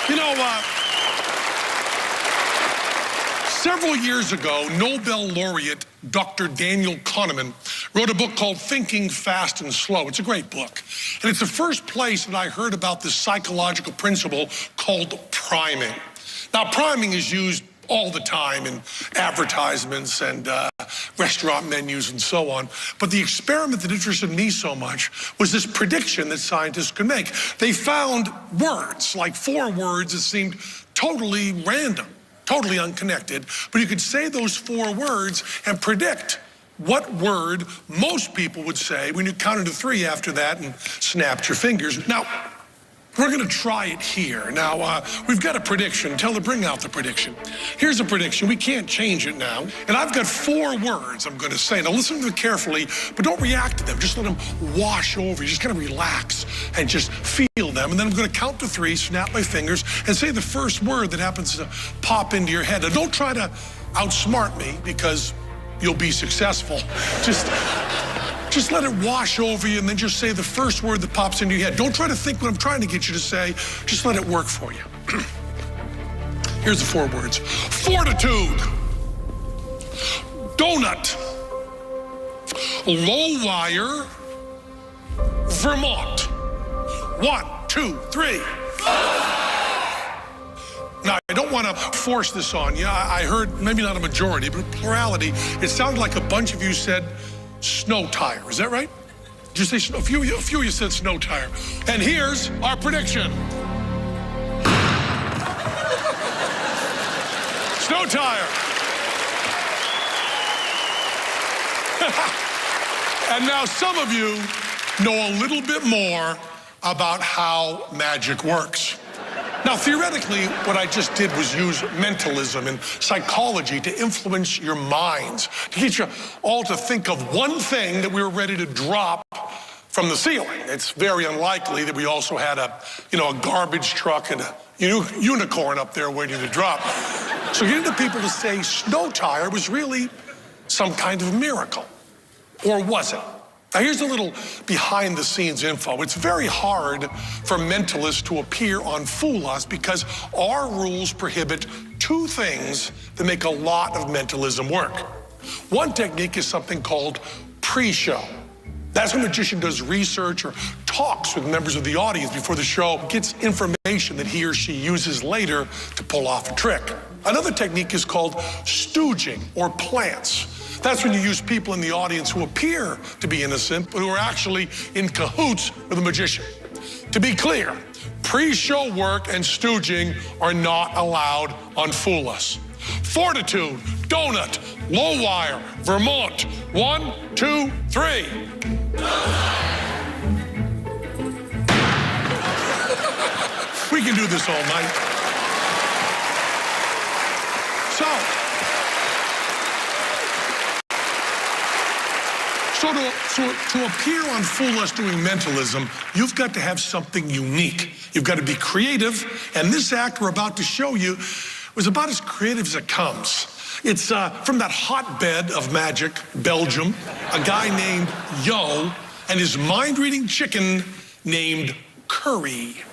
You know, several years ago, Nobel laureate Dr. Daniel Kahneman wrote a book called Thinking Fast and Slow. It's a great book. And it's the first place that I heard about this psychological principle called priming. Now, priming is used all the time in advertisements and restaurant menus and so on. But the experiment that interested me so much was this prediction that scientists could make. They found words, like 4 words that seemed totally random, totally unconnected, but you could say those 4 words and predict what word most people would say when you counted to 3 after that and snapped your fingers. Now, we're going to try it here. Now, we've got a prediction. Tell her, bring out the prediction. Here's a prediction. We can't change it now. And I've got 4 words I'm going to say. Now, listen to them carefully, but don't react to them. Just let them wash over you. Just kind of relax and just feel them. And then I'm going to count to 3, snap my fingers, and say the first word that happens to pop into your head. Now, don't try to outsmart me because you'll be successful. Just let it wash over you and then just say the first word that pops into your head. Don't try to think what I'm trying to get you to say. Just let it work for you. Here's the 4 words. Fortitude. Donut. Low wire. Vermont. 1, 2, 3. Now, I don't want to force this on you. I heard, maybe not a majority, but a plurality. It sounded like a bunch of you said snow tire. Is that right? Did you say snow? A few of you said snow tire. And here's our prediction. Snow tire. And now some of you know a little bit more about how magic works. Now, theoretically, what I just did was use mentalism and psychology to influence your minds, to get you all to think of one thing that we were ready to drop from the ceiling. It's very unlikely that we also had a garbage truck and a unicorn up there waiting to drop. So getting the people to say snow tire was really some kind of miracle. Or was it? Now, here's a little behind-the-scenes info. It's very hard for mentalists to appear on Fool Us because our rules prohibit 2 things that make a lot of mentalism work. One technique is something called pre-show. That's when a magician does research or talks with members of the audience before the show, gets information that he or she uses later to pull off a trick. Another technique is called stooging or plants. That's when you use people in the audience who appear to be innocent, but who are actually in cahoots with a magician. To be clear, pre-show work and stooging are not allowed on Fool Us. Fortitude, donut, low wire, Vermont. 1, 2, 3. We can do this all night. So to appear on Fool Us doing mentalism, you've got to have something unique. You've got to be creative, and this act we're about to show you was about as creative as it comes. It's from that hotbed of magic, Belgium, a guy named Yo and his mind-reading chicken named Curry.